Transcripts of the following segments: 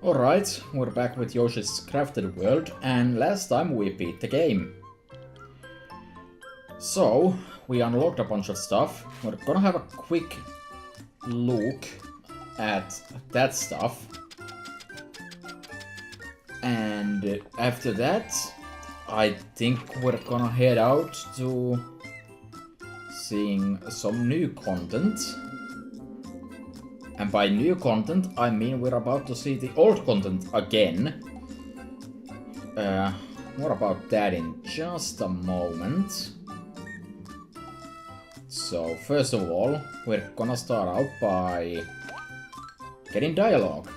Alright, we're back with Yoshi's Crafted World, and last time we beat the game. So, we unlocked a bunch of stuff. We're gonna have a quick look at that stuff. And after that, I think we're gonna head out to seeing some new content. And by new content, I mean we're about to see the old content again. More about that in just a moment. So, first of all, we're gonna start out by getting dialogue.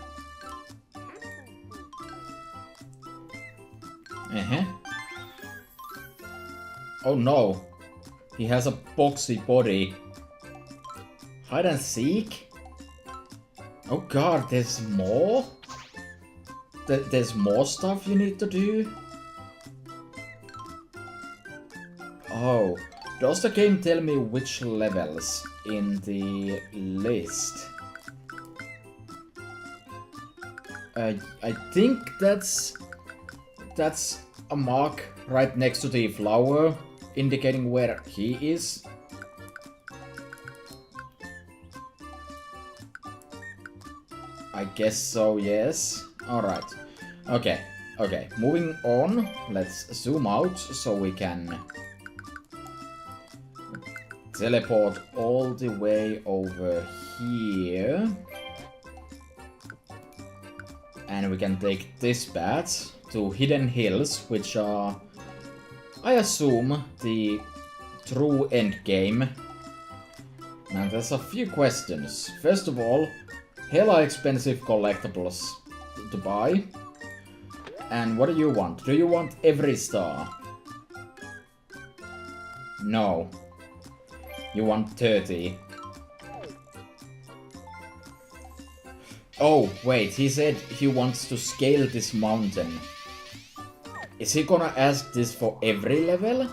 Oh no, he has a boxy body. Hide and seek? Oh god, there's more? There's more stuff you need to do? Oh, does the game tell me which levels in the list? I think that's a mark right next to the flower, indicating where he is. I guess so, yes. Alright. Okay. Moving on. Let's zoom out so we can teleport all the way over here. And we can take this path to Hidden Hills, which are, I assume, the true end game. Now there's a few questions. First of all, hella expensive collectibles to buy. And what do you want? Do you want every star? No. You want 30. Oh, wait, he said he wants to scale this mountain. Is he gonna ask this for every level?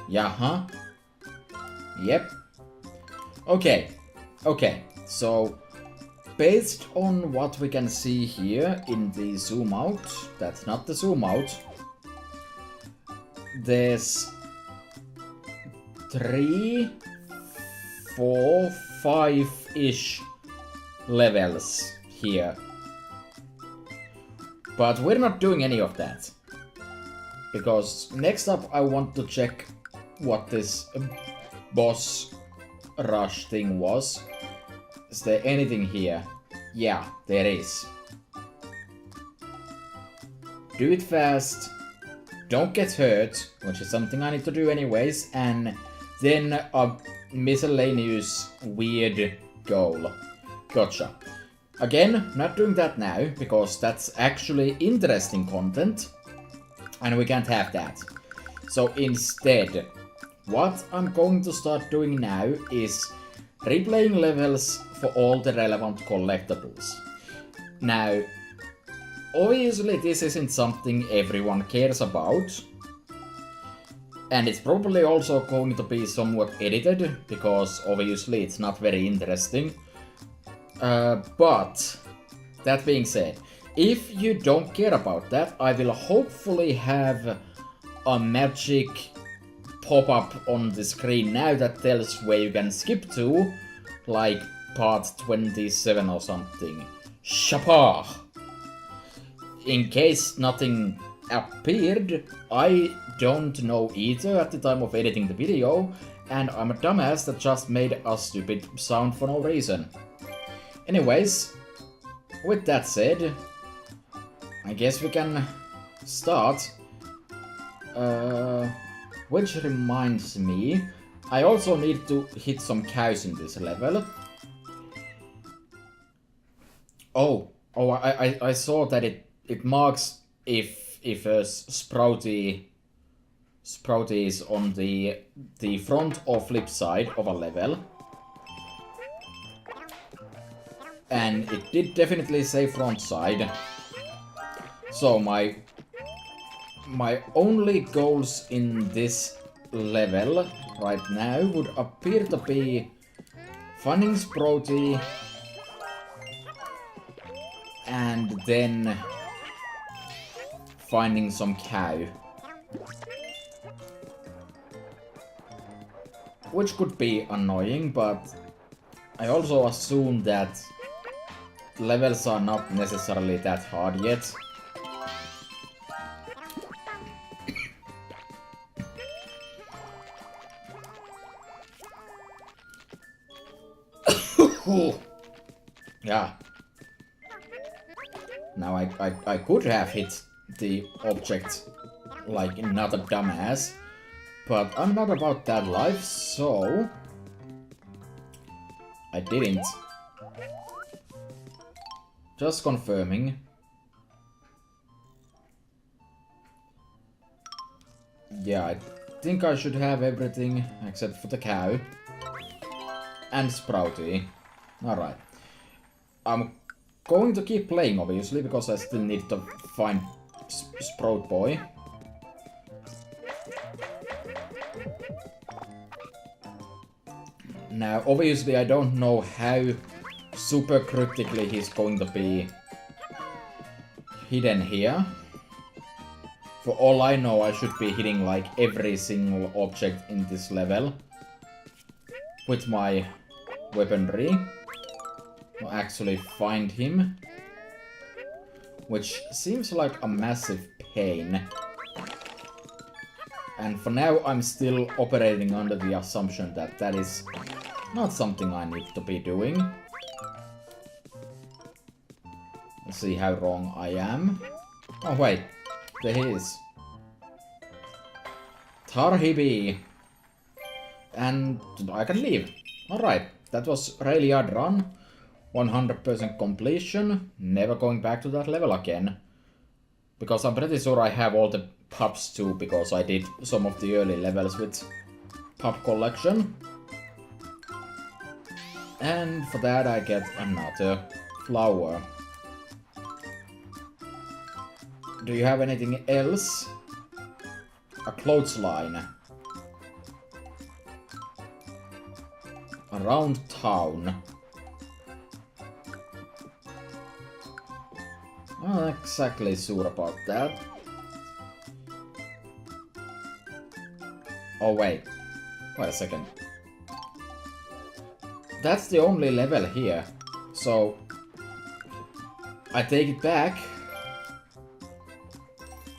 Yeah, huh? Yep. Okay, so based on what we can see here in the zoom out, that's not the zoom out, there's 3, 4, 5-ish levels here. But we're not doing any of that. Because next up I want to check what this boss rush thing was. Is there anything here? Yeah, there is. Do it fast. Don't get hurt, which is something I need to do anyways. And then a miscellaneous weird goal. Gotcha. Again, not doing that now, because that's actually interesting content. And we can't have that. So instead, what I'm going to start doing now is replaying levels for all the relevant collectibles. Now, obviously this isn't something everyone cares about. And it's probably also going to be somewhat edited, because obviously it's not very interesting. But, that being said, if you don't care about that, I will hopefully have a magic pop-up on the screen now that tells where you can skip to, like part 27 or something. Shapar! In case nothing appeared, I don't know either at the time of editing the video, and I'm a dumbass that just made a stupid sound for no reason. Anyways, with that said, I guess we can start. Which reminds me, I also need to hit some cows in this level. I saw that it marks if a Sprouty is on the front or flip side of a level. And it did definitely say front side. So my only goals in this level right now would appear to be finding Sprody and then finding some cow. Which could be annoying, but I also assume that levels are not necessarily that hard yet. Yeah. Now I could have hit the object like not a dumbass, but I'm not about that life, so I didn't. Just confirming. Yeah, I think I should have everything except for the cow. And Sprouty. Alright. I'm going to keep playing, obviously, because I still need to find Sprout Boy. Now, obviously, I don't know how super critically he's going to be hidden here. For all I know, I should be hitting like every single object in this level with my weaponry to actually find him, which seems like a massive pain. And for now, I'm still operating under the assumption that that is not something I need to be doing. Let's see how wrong I am. Oh wait, there he is. Tarhibi. And I can leave. Alright, that was really hard run. 100% completion. Never going back to that level again. Because I'm pretty sure I have all the pups too, because I did some of the early levels with pup collection. And for that I get another flower. Do you have anything else? A clothesline. Around town. I'm not exactly sure about that. Oh wait a second. That's the only level here, so I take it back.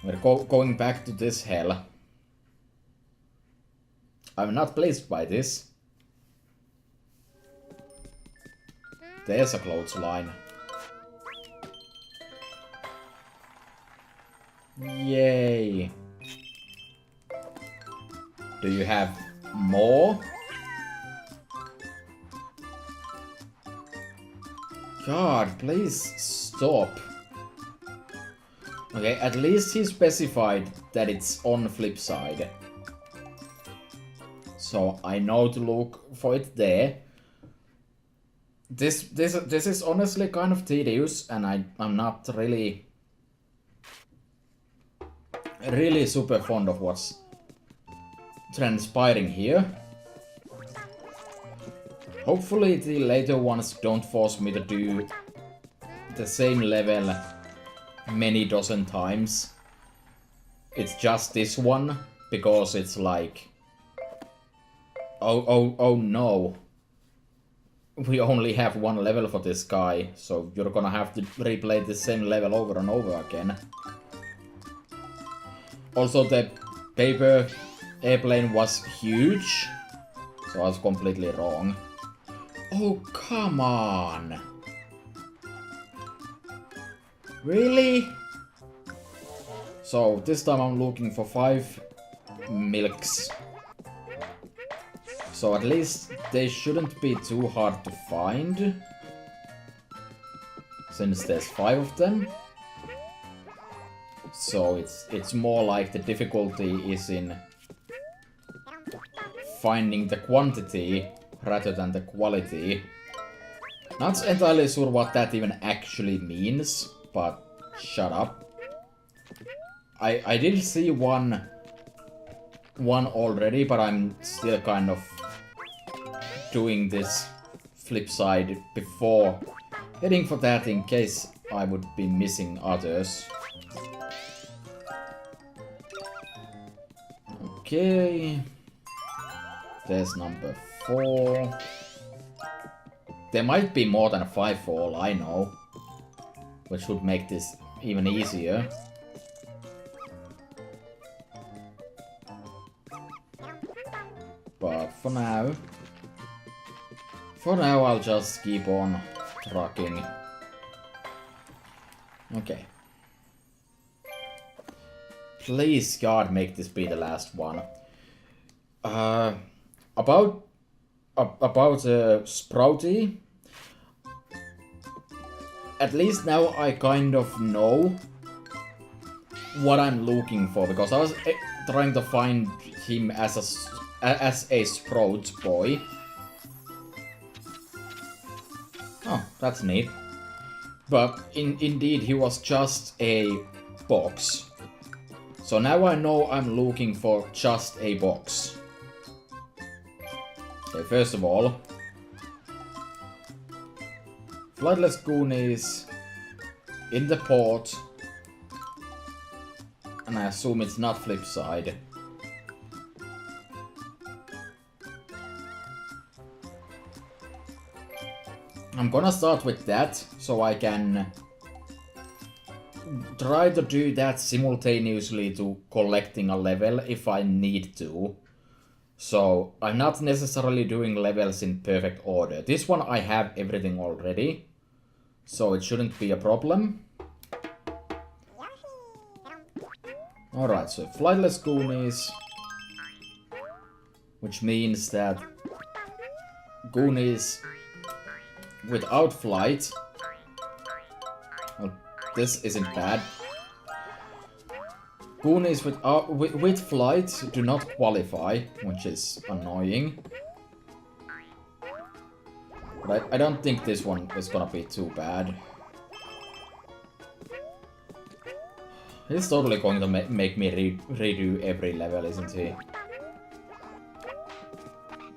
We're going back to this hell. I'm not pleased by this. There's a clothesline. Yay. Do you have more? God, please stop. Okay, at least he specified that it's on flip side. So I know to look for it there. This is honestly kind of tedious, and I'm not really super fond of what's transpiring here. Hopefully the later ones don't force me to do the same level many dozen times. It's just this one, because it's like, oh no. We only have one level for this guy, so you're gonna have to replay the same level over and over again. Also, the paper airplane was huge, so I was completely wrong. Oh, come on! Really? So, this time I'm looking for 5 milks. So at least they shouldn't be too hard to find, since there's 5 of them. So it's more like the difficulty is in finding the quantity rather than the quality. Not entirely sure what that even actually means, but shut up. I did see one one already, but I'm still kind of doing this flip side before heading for that in case I would be missing others. Okay. There's number 4. There might be more than 5 for all I know, which would make this even easier. But for now I'll just keep on trucking. Okay. Please, God, make this be the last one. About Sprouty. At least now I kind of know what I'm looking for, because I was trying to find him as a Sprout boy. Oh, that's neat. But indeed, he was just a box. So now I know I'm looking for just a box. Okay, first of all, Flightless Goonies in the port. And I assume it's not flip side. I'm gonna start with that, so I can try to do that simultaneously to collecting a level if I need to. So I'm not necessarily doing levels in perfect order. This one I have everything already, so it shouldn't be a problem. Alright, so Flightless Goonies, which means that Goonies without flight. Well, this isn't bad. Goonies with flight do not qualify, which is annoying. But I don't think this one is gonna be too bad. He's totally going to make me redo every level, isn't he?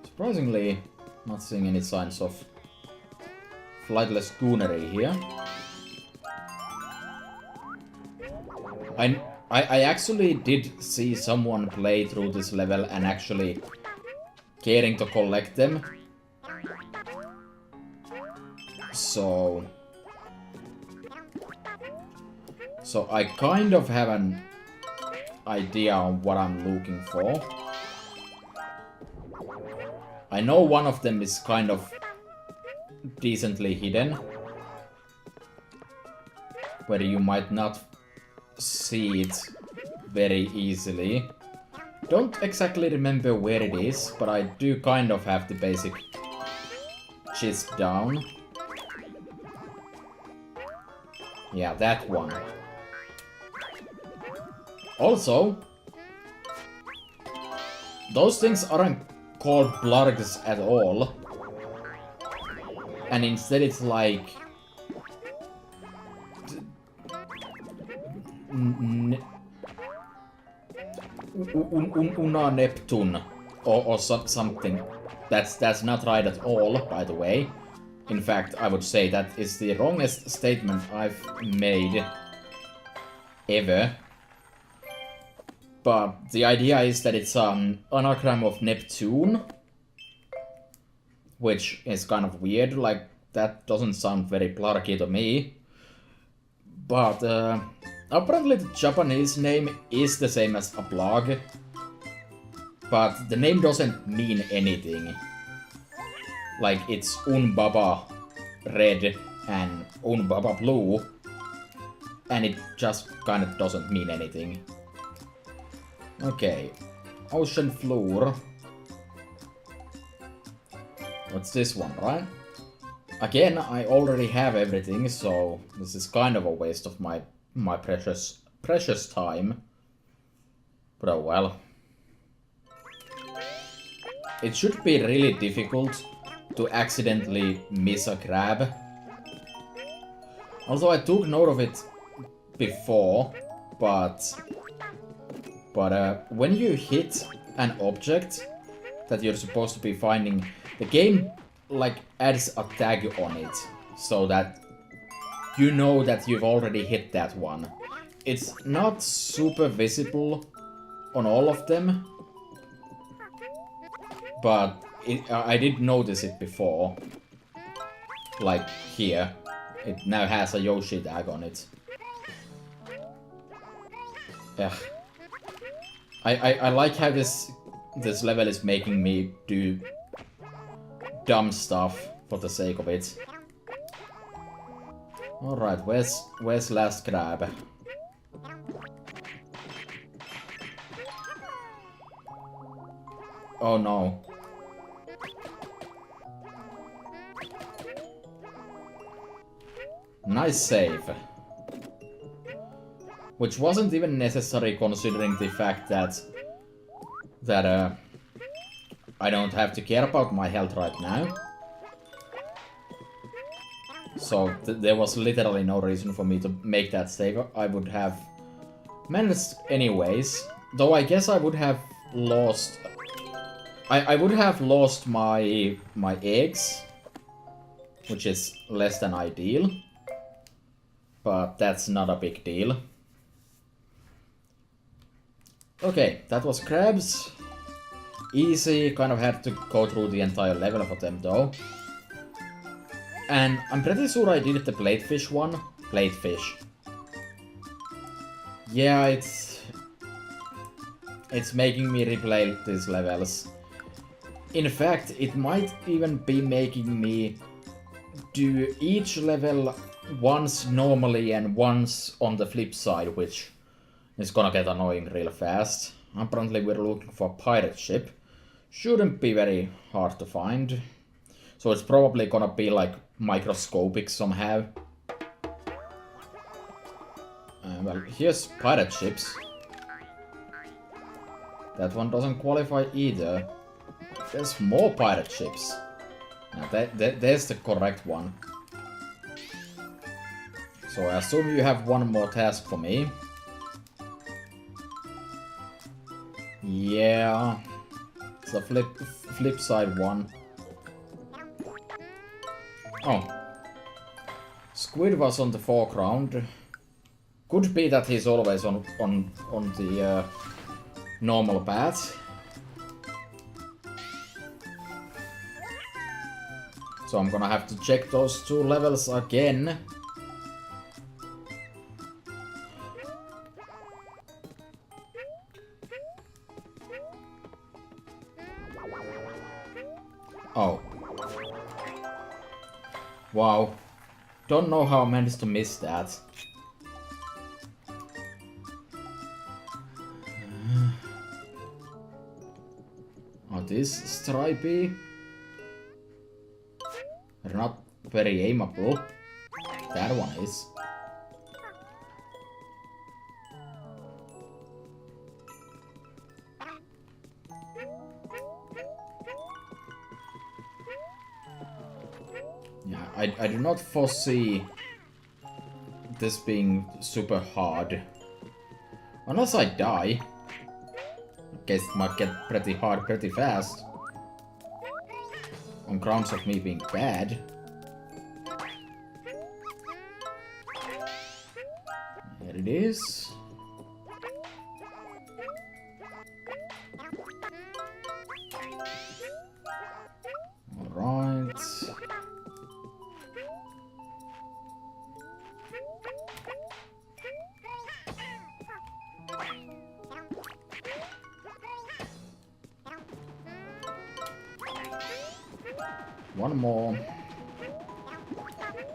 Surprisingly, not seeing any signs of Flightless Goonery here. I actually did see someone play through this level and actually caring to collect them. So I kind of have an idea on what I'm looking for. I know one of them is kind of decently hidden, where you might not see it very easily. Don't exactly remember where it is, but I do kind of have the basic gist down. Yeah, that one. Also, those things aren't called blargs at all. And instead it's like Una Neptune or something. That's not right at all, by the way. In fact, I would say that is the wrongest statement I've made ever. But the idea is that it's an anagram of Neptune, which is kind of weird. Like, that doesn't sound very Blargy to me. But apparently the Japanese name is the same as a Blarg, but the name doesn't mean anything. Like, it's Unbaba red and Unbaba blue, and it just kind of doesn't mean anything. Okay, Ocean Floor. What's this one, right? Again, I already have everything, so this is kind of a waste of my precious time. But oh well. It should be really difficult to accidentally miss a grab. Although I took note of it before, but when you hit an object that you're supposed to be finding, the game like adds a tag on it so that you know that you've already hit that one. It's not super visible on all of them, but I did notice it before. Like here, it now has a Yoshi tag on it. Ugh. I like how this level is making me do dumb stuff for the sake of it. Alright, where's last crab? Oh no. Nice save. Which wasn't even necessary considering the fact that I don't have to care about my health right now. So there was literally no reason for me to make that save. I would have managed anyways. Though I guess I would have lost... I would have lost my eggs, which is less than ideal. But that's not a big deal. Okay, that was crabs. Easy, kind of had to go through the entire level for them though. And I'm pretty sure I did the platefish one. Platefish. Yeah, it's making me replay these levels. In fact, it might even be making me do each level once normally and once on the flip side, which is gonna get annoying real fast. Apparently we're looking for a pirate ship. Shouldn't be very hard to find. So it's probably gonna be like microscopic somehow. Well, here's pirate ships. That one doesn't qualify either. There's more pirate ships. Now there's the correct one. So I assume you have one more task for me. Yeah. It's a flip side one. Oh. Squid was on the foreground. Could be that he's always on the normal path. So I'm gonna have to check those two levels again. Oh. Wow. Don't know how I managed to miss that. Are these stripy? They're not very aimable. That one is. Yeah, I do not foresee this being super hard. Unless I die. I guess it might get pretty hard pretty fast. On grounds of me being bad. There it is. Alright. One more.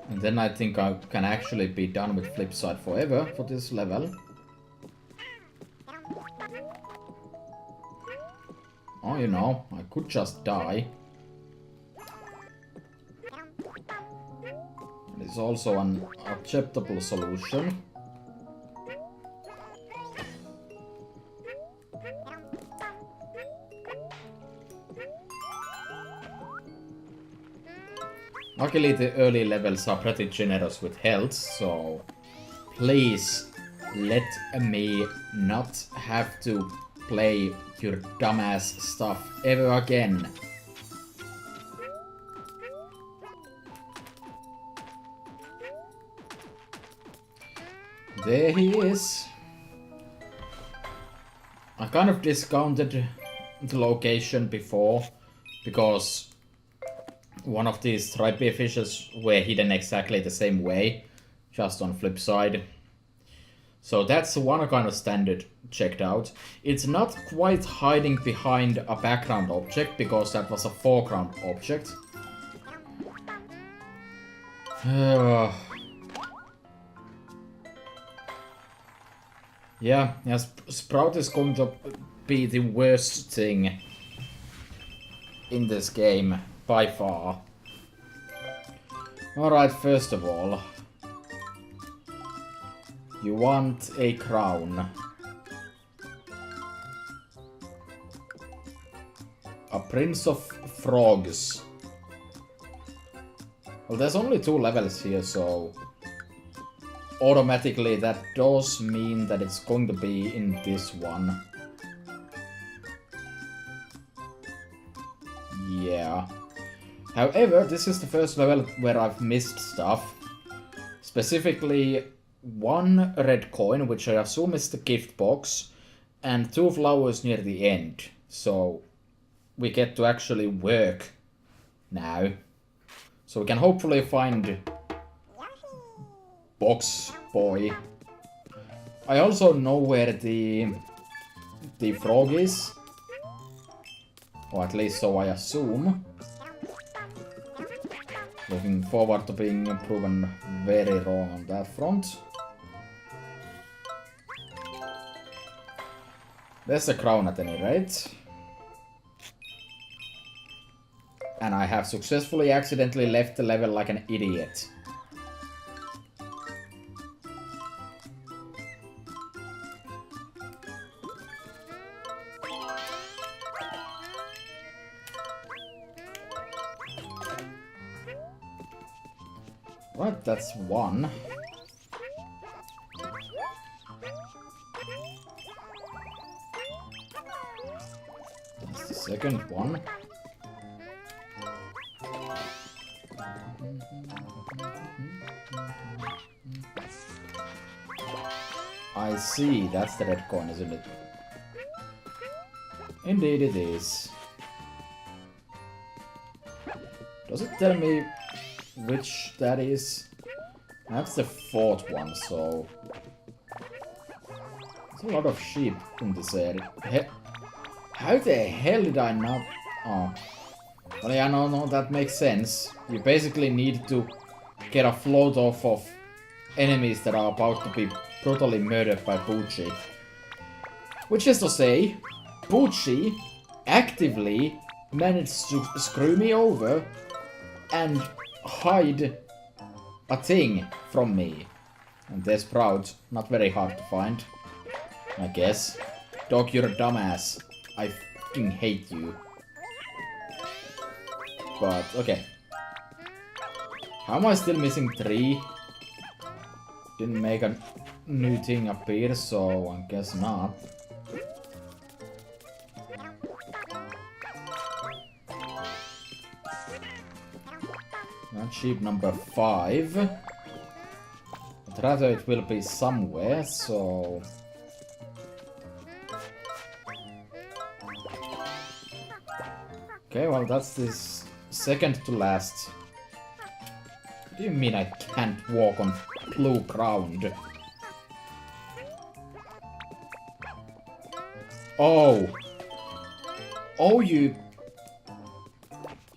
And then I think I can actually be done with Flipside forever for this level. Oh, you know, I could just die. It's also an acceptable solution. Luckily the early levels are pretty generous with health, so please let me not have to play your dumbass stuff ever again. There he is. I kind of discounted the location before because one of these stripy fishes were hidden exactly the same way, just on flip side. So that's one kind of standard checked out. It's not quite hiding behind a background object because that was a foreground object. Yeah, Sprout is going to be the worst thing in this game, by far. Alright, first of all, you want a crown. A Prince of Frogs. Well, there's only 2 levels here, so automatically that does mean that it's going to be in this one. Yeah. However, this is the first level where I've missed stuff. Specifically, 1 red coin, which I assume is the gift box, and 2 flowers near the end. So we get to actually work now. So we can hopefully find Box Boy. I also know where the frog is. Or at least so I assume. Looking forward to being proven very wrong on that front. There's a crown at any rate. And I have successfully accidentally left the level like an idiot. Right, that's 1. That's the second one. I see, that's the red coin, isn't it? Indeed it is. Does it tell me which that is? That's the 4th one, so there's a lot of sheep in this area. How the hell did I not? Oh, well, yeah, no, that makes sense. You basically need to get a float off of enemies that are about to be brutally murdered by Bucci. Which is to say, Bucci actively managed to screw me over and hide a thing from me. And there's Sprout, not very hard to find, I guess. Dog, you're a dumbass. I fucking hate you. But, okay. How am I still missing 3? Didn't make a new thing appear, so I guess not. Not sheep number 5. But rather it will be somewhere, so... Okay, well that's this second to last. What do you mean I can't walk on blue ground? Oh! Oh, you...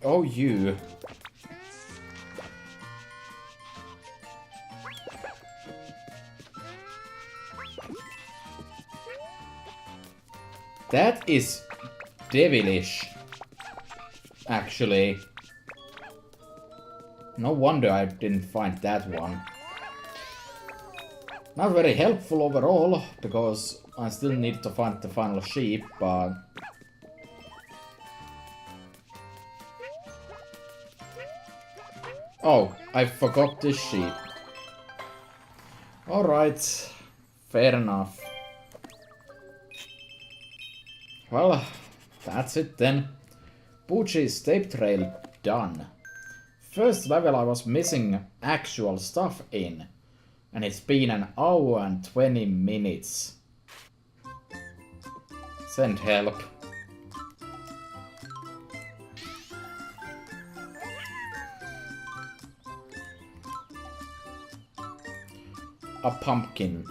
Oh, you... That is devilish, actually. No wonder I didn't find that one. Not very helpful overall, because I still need to find the final sheep, but... Oh, I forgot this sheep. Alright, fair enough. Well, that's it then. Poochie's tape trail done. First level I was missing actual stuff in. And it's been an hour and 20 minutes. Send help. A pumpkin.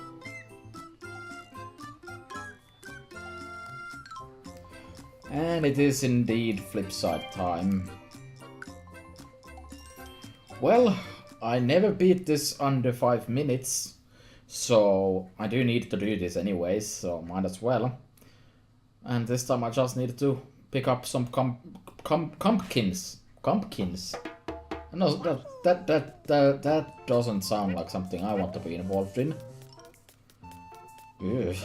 And it is indeed flipside time. Well, I never beat this under 5 minutes, so I do need to do this anyways, so might as well. And this time I just need to pick up some pumpkins. Pumpkins. No, that doesn't sound like something I want to be involved in. Ugh.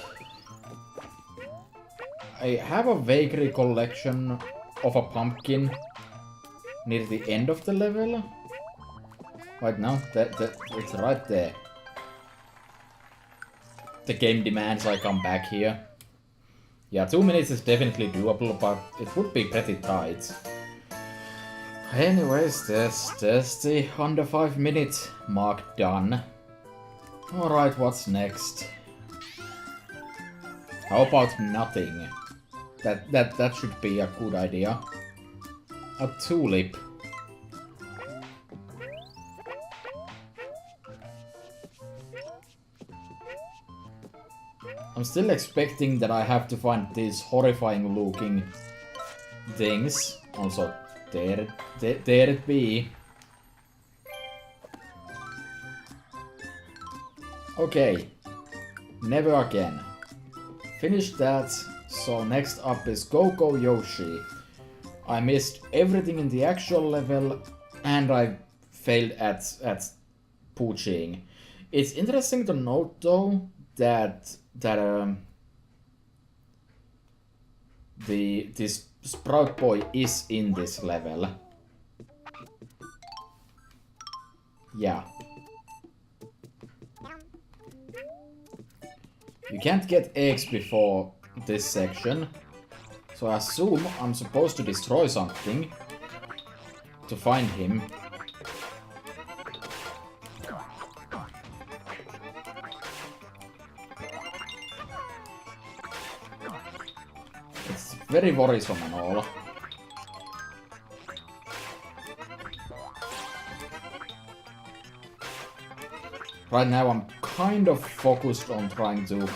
I have a vague recollection of a pumpkin near the end of the level. Right now, it's right there. The game demands I come back here. Yeah, 2 minutes is definitely doable, but it would be pretty tight. Anyways, there's the under 5 minute mark done. Alright, what's next? How about nothing? That should be a good idea. A tulip. I'm still expecting that I have to find these horrifying looking things. Also, there it be. Okay. Never again. Finished that. So next up is Go Yoshi. I missed everything in the actual level and I failed at pooching. It's interesting to note though that this Sprout Boy is in this level. Yeah. You can't get eggs before this section, so I assume I'm supposed to destroy something to find him. It's very worrisome and all. Right now I'm kind of focused on trying to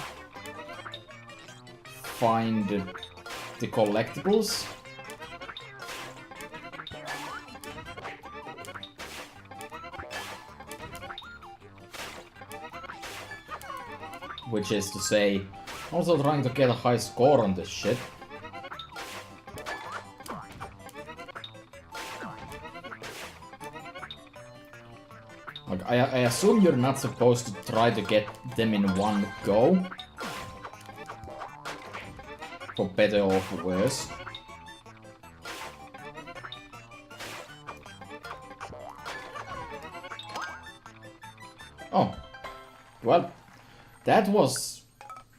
find the collectibles. Which is to say, also trying to get a high score on this shit. Like, I assume you're not supposed to try to get them in one go. For better or for worse. Oh. Well, that was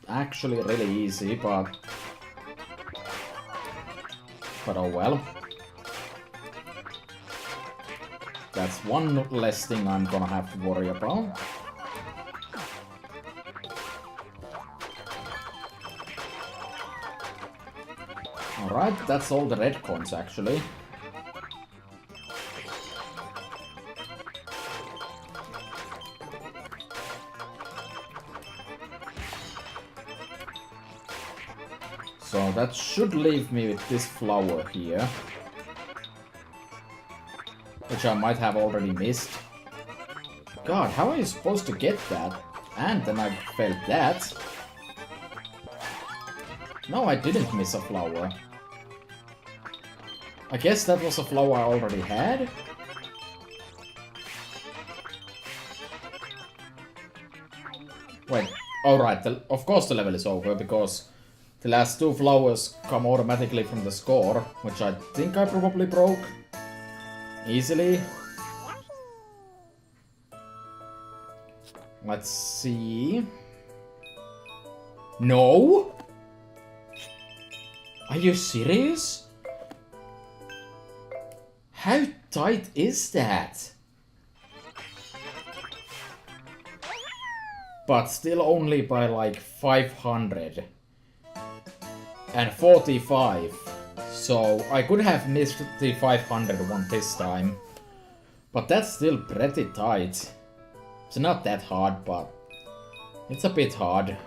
actually really easy, but oh well. That's one less thing I'm gonna have to worry about. Alright, that's all the red coins actually. So that should leave me with this flower here. Which I might have already missed. God, how are you supposed to get that? And then I failed that. No, I didn't miss a flower. I guess that was a flower I already had. Wait, alright, of course the level is over, because the last two flowers come automatically from the score, which I think I probably broke. Easily. Let's see. No? Are you serious? How tight is that? But still only by like 500. And 45. So I could have missed the 500 one this time. But that's still pretty tight. It's not that hard, but it's a bit hard.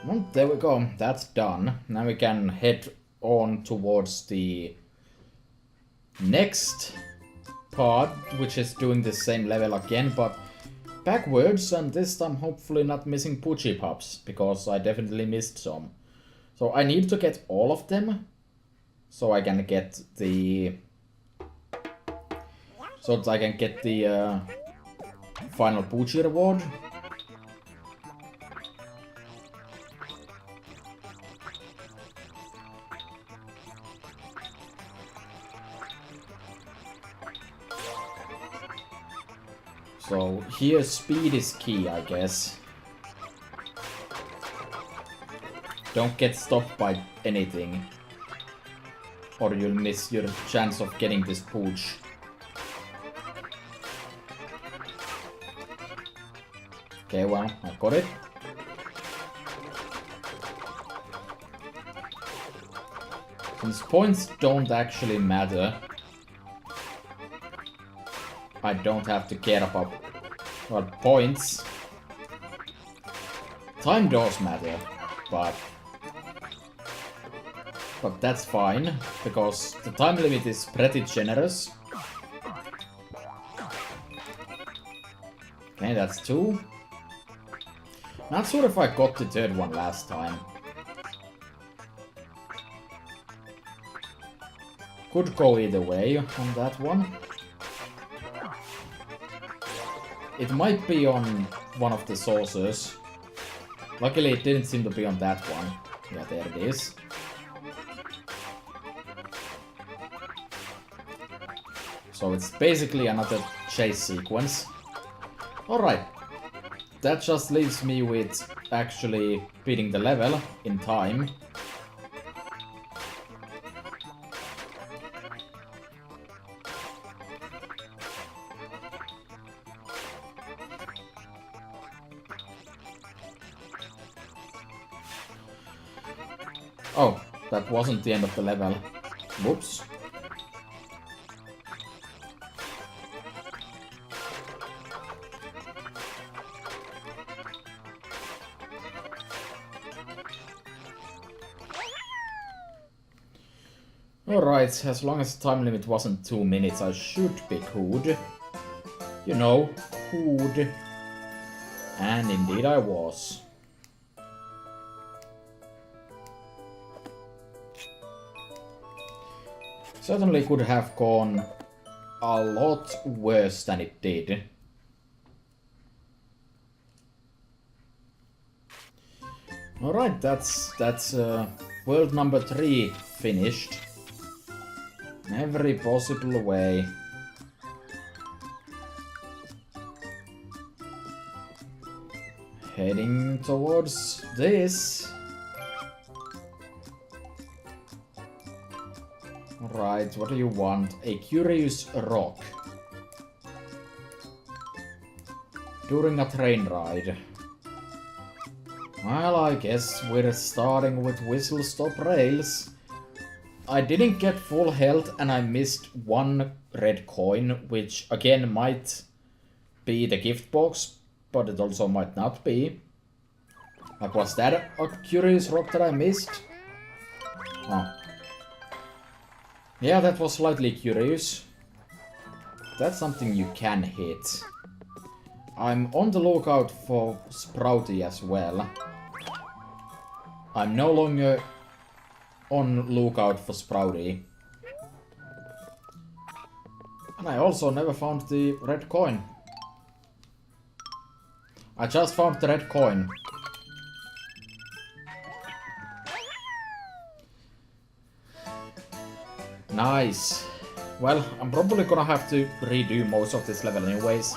Well, there we go. That's done. Now we can head on towards the next part, which is doing the same level again, but backwards, and this time hopefully not missing Poochie Pups, because I definitely missed some. So I need to get all of them, so I can get the... so that I can get the final Poochie reward. So here speed is key, I guess. Don't get stopped by anything, or you'll miss your chance of getting this pooch. Okay, well, I got it. Since points don't actually matter, I don't have to care about, well, points. Time does matter, but that's fine, because the time limit is pretty generous. Okay, that's 2. Not sure if I got the third one last time. Could go either way on that one. It might be on one of the saucers. Luckily it didn't seem to be on that one. Yeah, there it is. So it's basically another chase sequence. Alright. That just leaves me with actually beating the level in time. Oh, that wasn't the end of the level. Whoops. Alright, as long as the time limit wasn't 2 minutes, I should be good. You know, good. And indeed I was. Certainly could have gone a lot worse than it did. Alright, that's world number 3 finished. In every possible way. Heading towards this. Right, what do you want? A curious rock. During a train ride. Well, I guess we're starting with Whistle Stop Rails. I didn't get full health and I missed 1 red coin, which again might be the gift box, but it also might not be. Like, was that a curious rock that I missed? Oh. Yeah, that was slightly curious. That's something you can hit. I'm on the lookout for Sprouty as well. I'm no longer on lookout for Sprouty. And I also never found the red coin. I just found the red coin. Nice. Well, I'm probably gonna have to redo most of this level anyways.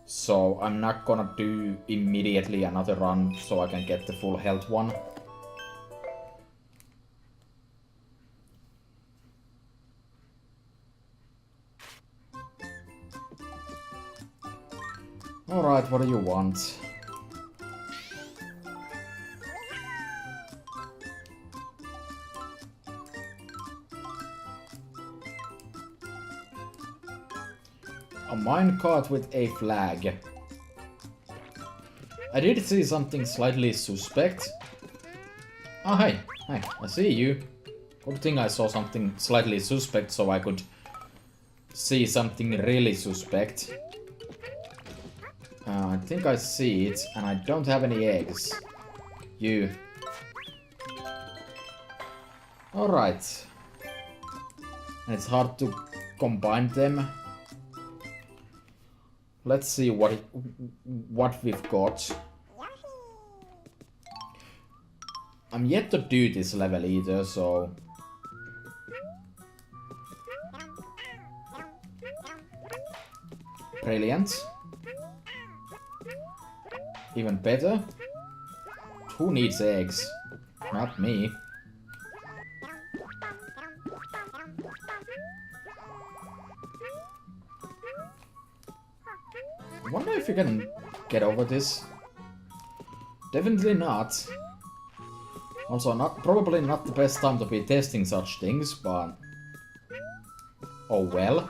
So I'm not gonna do immediately another run so I can get the full health one. Alright, what do you want? A minecart with a flag. I did see something slightly suspect. Oh, hey. Hey, I see you. Good thing I saw something slightly suspect so I could see something really suspect. I think I see it, and I don't have any eggs. You. Alright. And it's hard to combine them. Let's see what we've got. I'm yet to do this level either, so... Brilliant. Even better. Who needs eggs? Not me. I wonder if you can get over this. Definitely not. Also, probably not the best time to be testing such things, but... Oh well.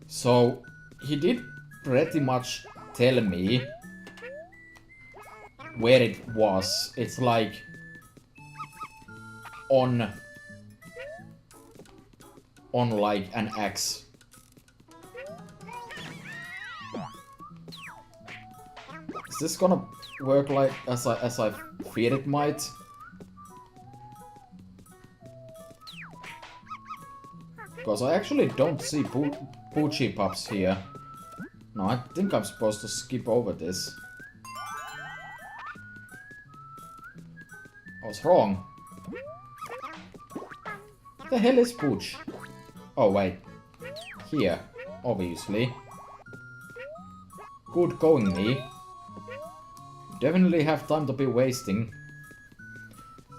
So, he did pretty much tell me where it was. It's like... on like an X. Is this gonna work like as I fear it might? Because I actually don't see Poochie Pups here. No, I think I'm supposed to skip over this. I was wrong. What the hell is Pooch? Oh wait. Here, obviously. Good going, me. Definitely have time to be wasting.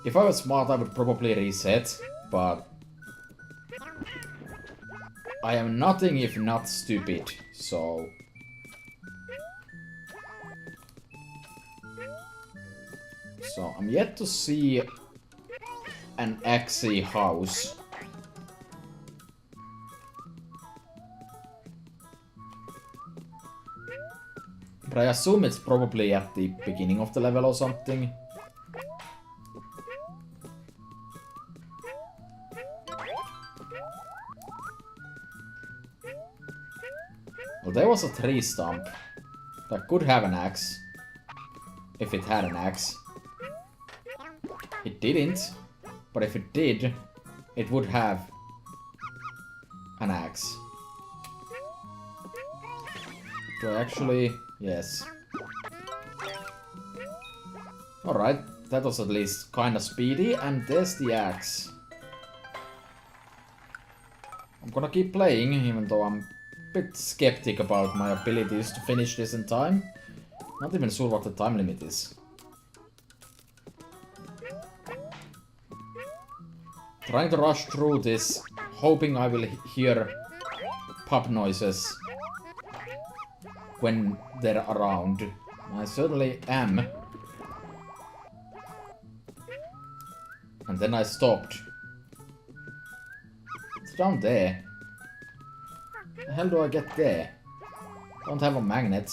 If I was smart, I would probably reset, but... I am nothing if not stupid, so... So, I'm yet to see an Axie house. But I assume it's probably at the beginning of the level or something. Well, there was a tree stump that could have an axe. If it had an axe. It didn't, but if it did, it would have an axe. Do I actually... Yes. Alright, that was at least kinda speedy, and there's the axe. I'm gonna keep playing, even though I'm a bit skeptic about my abilities to finish this in time. Not even sure what the time limit is. Trying to rush through this, hoping I will hear pub noises when they're around. I certainly am. And then I stopped. It's down there. How the hell do I get there? Don't have a magnet.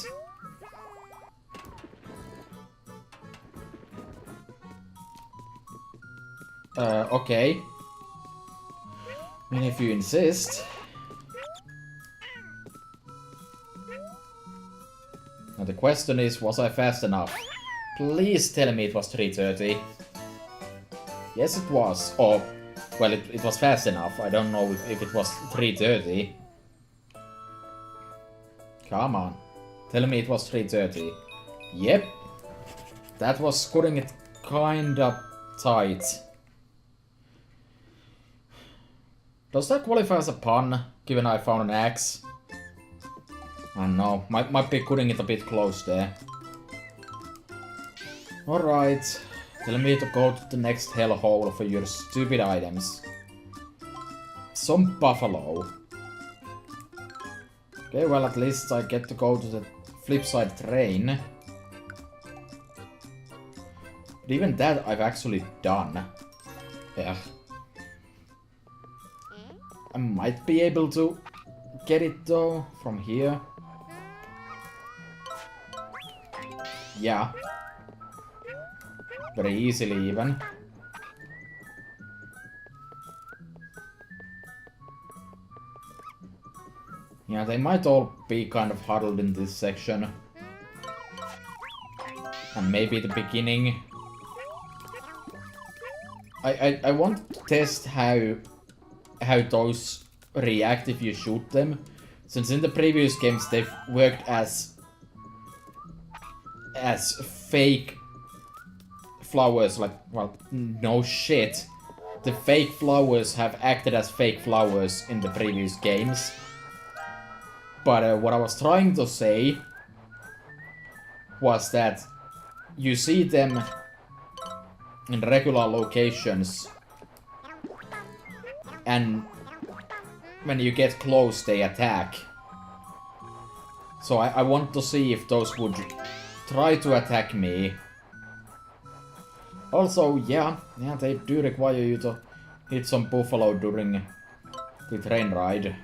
Okay. I mean, if you insist. Now the question is, was I fast enough? Please tell me it was 3:30. Yes, it was. Or, well, it was fast enough. I don't know if it was 3:30. Come on. Tell me it was 3:30. Yep. That was scoring it kinda tight. Does that qualify as a pun, given I found an axe? I know, might be cutting it a bit close there. Alright, tell me to go to the next hellhole for your stupid items. Some buffalo. Okay, well at least I get to go to the flip side train. But even that I've actually done. Yeah. I might be able to get it though from here. Yeah. Very easily even. Yeah, they might all be kind of huddled in this section. And maybe the beginning. I want to test how those react if you shoot them. Since in the previous games they've worked as fake flowers, like, well, no shit. The fake flowers have acted as fake flowers in the previous games. But what I was trying to say was that you see them in regular locations, and when you get close they attack. So I want to see if those would try to attack me. Also, yeah, they do require you to hit some buffalo during the train ride.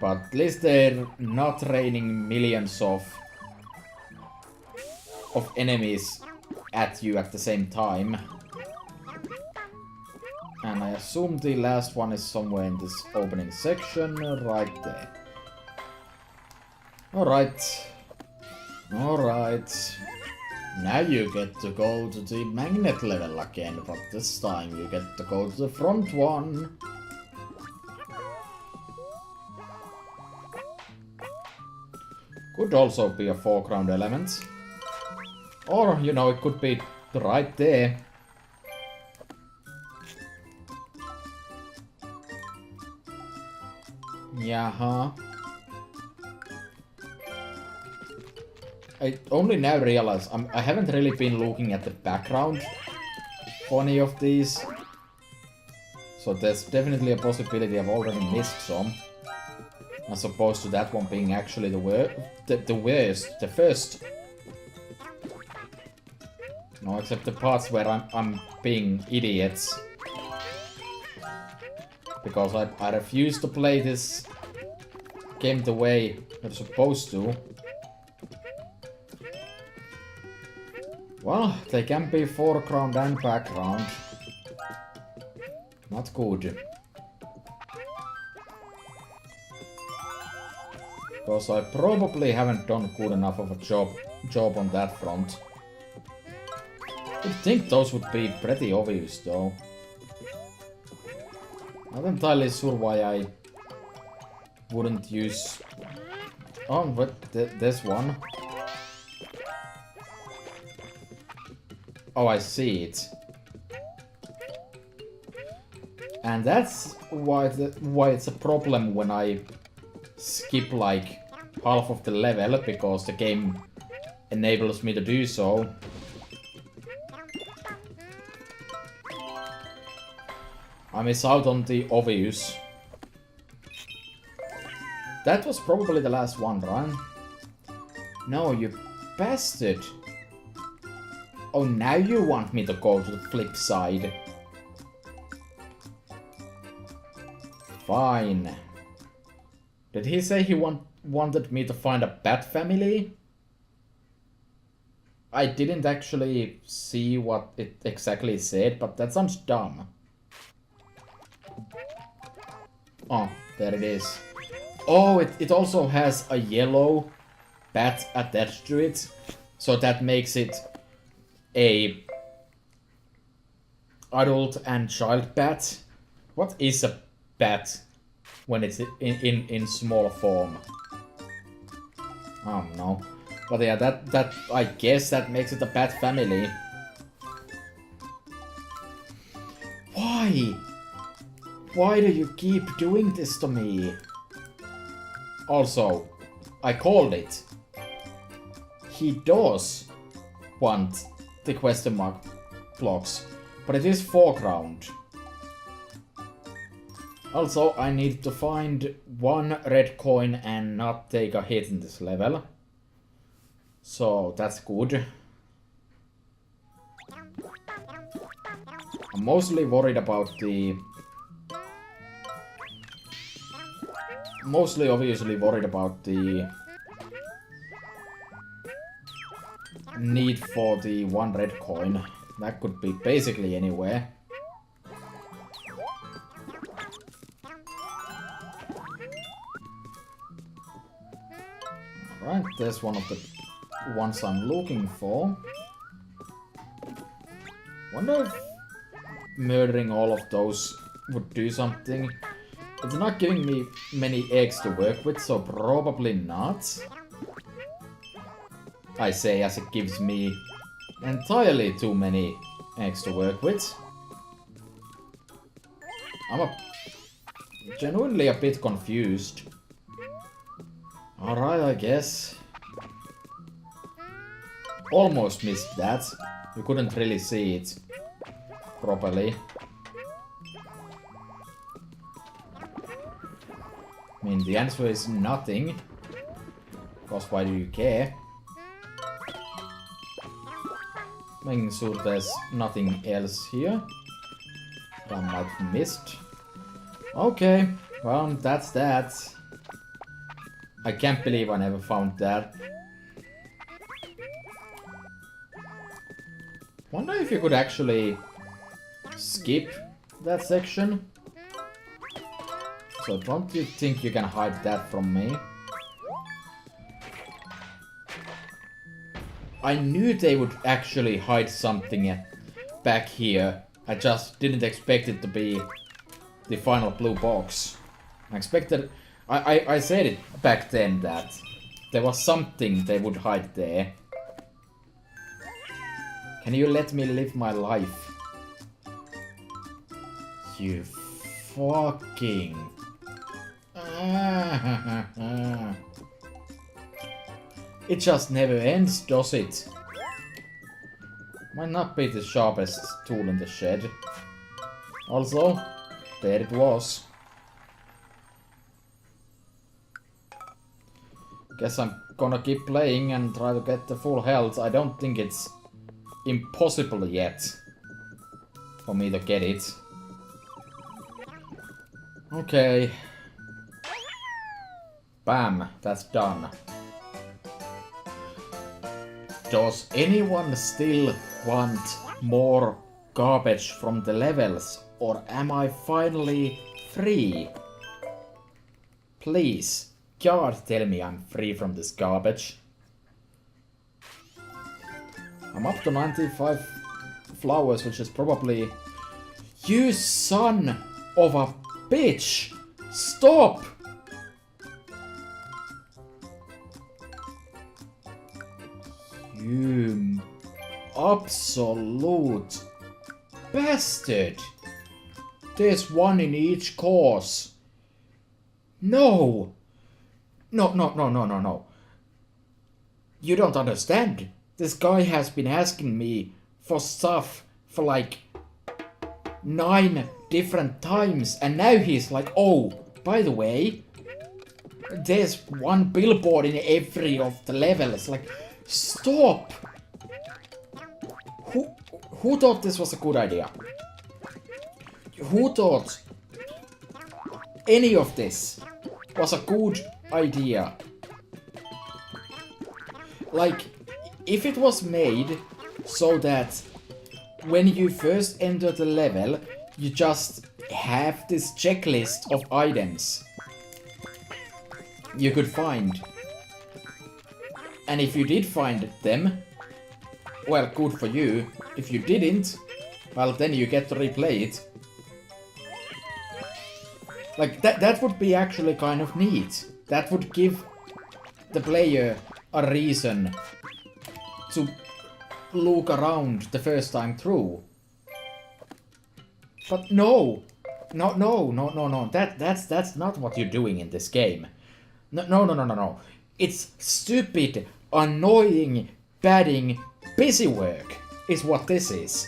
But at least they're not raining millions of enemies at you at the same time. And I assume the last one is somewhere in this opening section, right there. Alright. Alright. Now you get to go to the magnet level again, but this time you get to go to the front one. Could also be a foreground element. Or, you know, it could be right there. Yeah, huh? I only now realize I haven't really been looking at the background for any of these. So there's definitely a possibility I've already missed some. As opposed to that one being actually the worst, the first. No, except the parts where I'm being idiots. Because I refuse to play this game the way you're supposed to. Well, they can be foreground and background. Not good. Because I probably haven't done good enough of a job on that front. I think those would be pretty obvious though. Not entirely sure why I wouldn't use... Oh, but there's one. Oh, I see it. And that's why it's a problem when I skip like half of the level, because the game enables me to do so. I miss out on the obvious. That was probably the last one, right? No, you bastard. Oh, now you want me to go to the flip side. Fine. Did he say he wanted me to find a bat family? I didn't actually see what it exactly said, but that sounds dumb. Oh, there it is. Oh, it also has a yellow bat attached to it. So that makes it a adult and child bat. What is a bat when it's in small form? Oh no. But yeah, that I guess that makes it a bat family. Why? Why do you keep doing this to me? Also, I called it. He does want the question mark blocks, but it is foreground. Also, I need to find one red coin and not take a hit in this level. So, that's good. I'm mostly worried about the... Mostly obviously worried about the... need for the one red coin. That could be basically anywhere. Alright, there's one of the ones I'm looking for. Wonder if murdering all of those would do something. It's not giving me many eggs to work with, so probably not. I say as it gives me entirely too many eggs to work with. I'm genuinely a bit confused. Alright, I guess. Almost missed that. You couldn't really see it properly. I mean, the answer is nothing. Because why do you care? Making sure there's nothing else here that I might have missed. Okay, well, that's that. I can't believe I never found that. Wonder if you could actually skip that section. So don't you think you can hide that from me? I knew they would actually hide something back here. I just didn't expect it to be the final blue box. I expected... I said it back then that there was something they would hide there. Can you let me live my life? You fucking... It just never ends, does it? Might not be the sharpest tool in the shed. Also, there it was. Guess I'm gonna keep playing and try to get the full health. I don't think it's impossible yet for me to get it. Okay. Bam, that's done. Does anyone still want more garbage from the levels, or am I finally free? Please, God, tell me I'm free from this garbage. I'm up to 95 flowers, which is probably... You son of a bitch! Stop! You absolute bastard! There's one in each course. No! No. You don't understand. This guy has been asking me for stuff for like 9 different times, and now he's like, oh, by the way, there's one billboard in every of the levels. Like, stop! Who thought this was a good idea? Who thought any of this was a good idea? Like, if it was made so that when you first enter the level, you just have this checklist of items you could find. And if you did find them, well, good for you. If you didn't, well, then you get to replay it. Like, that would be actually kind of neat. That would give the player a reason to look around the first time through. But no. No. That's not what you're doing in this game. No. It's stupid, annoying, padding, busy work is what this is.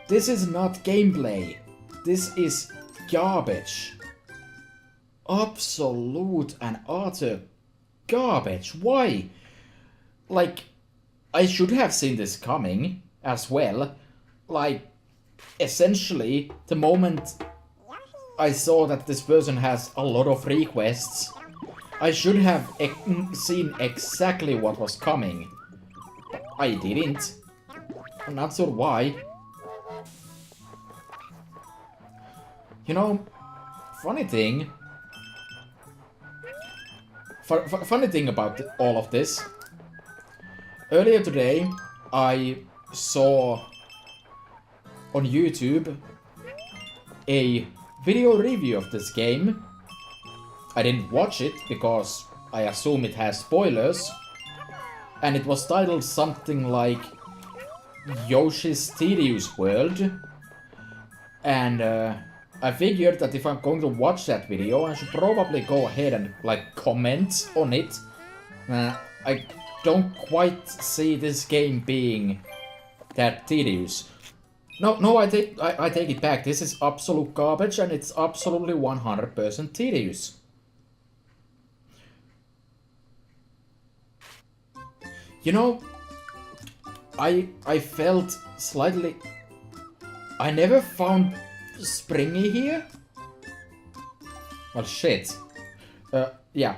This is not gameplay. This is garbage. Absolute and utter garbage. Why? Like, I should have seen this coming as well. Like, essentially, the moment I saw that this person has a lot of requests, I should have seen exactly what was coming. But I didn't. I'm not sure why. You know, funny thing about all of this. Earlier today, I saw on YouTube a video review of this game. I didn't watch it because I assume it has spoilers. And it was titled something like Yoshi's Tedious World. And I figured that if I'm going to watch that video, I should probably go ahead and like comment on it. I don't quite see this game being that tedious. No, I take it back. This is absolute garbage, and it's absolutely 100% tedious. You know, I felt slightly... I never found Springy here? Well, shit. Yeah.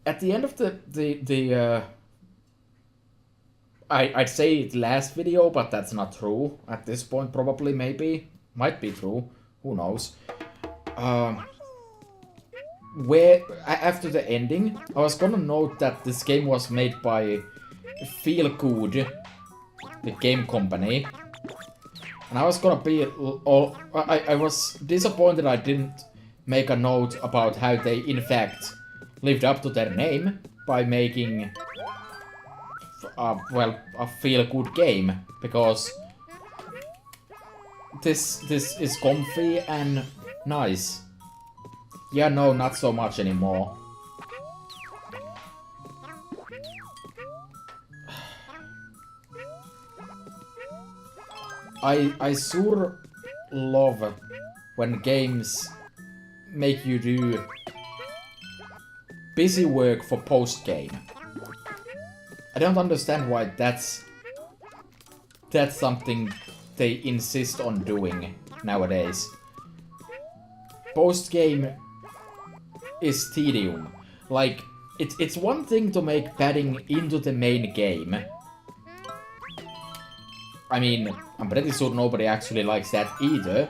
At the end of I'd say the last video, but that's not true. At this point, probably, maybe. Might be true. Who knows? Where, after the ending, I was gonna note that this game was made by Feel Good, the game company. And I was gonna be I was disappointed I didn't make a note about how they, in fact, lived up to their name by making, well, a feel-good game. Because this is comfy and nice. Yeah, no, not so much anymore. I sure love when games make you do busy work for post-game. I don't understand why that's something they insist on doing nowadays. Post-game is tedium. Like, it's one thing to make padding into the main game. I mean, I'm pretty sure nobody actually likes that either.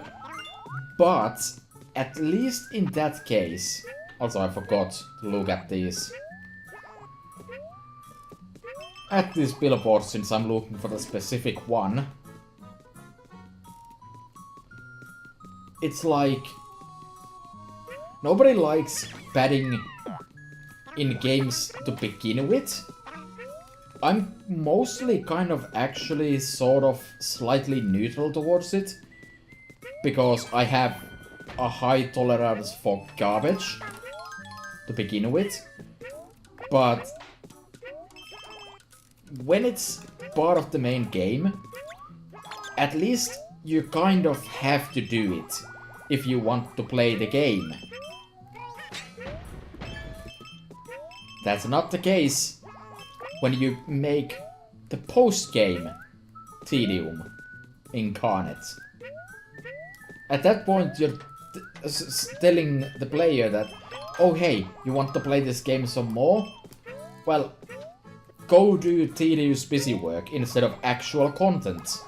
But, at least in that case... Also, I forgot to look at these. At this billboard, since I'm looking for the specific one. It's like... Nobody likes padding in games to begin with. I'm mostly kind of actually sort of slightly neutral towards it. Because I have a high tolerance for garbage to begin with. But when it's part of the main game, at least you kind of have to do it if you want to play the game. That's not the case when you make the post-game tedium incarnate. At that point, you're telling the player that, oh hey, you want to play this game some more? Well, go do tedious busy work instead of actual content.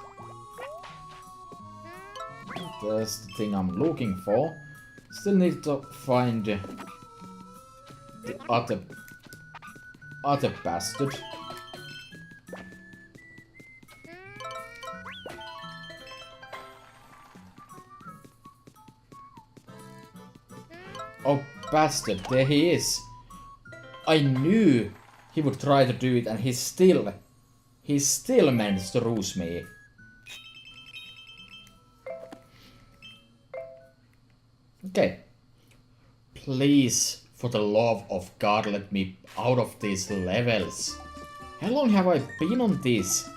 That's the thing I'm looking for. Still need to find the other bastard. Oh, bastard, there he is. I knew he would try to do it, and he still managed to ruse me. Okay. Please, For the love of God, let me out of these levels. How long have I been on this?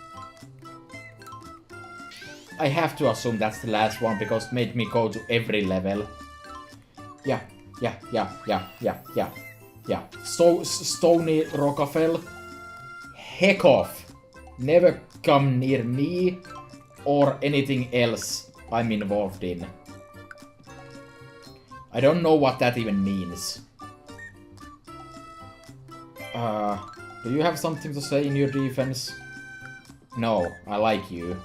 I have to assume that's the last one because it made me go to every level. Yeah. Stony Rockafell. Heck off. Never come near me or anything else I'm involved in. I don't know what that even means. Do you have something to say in your defense? No, I like you.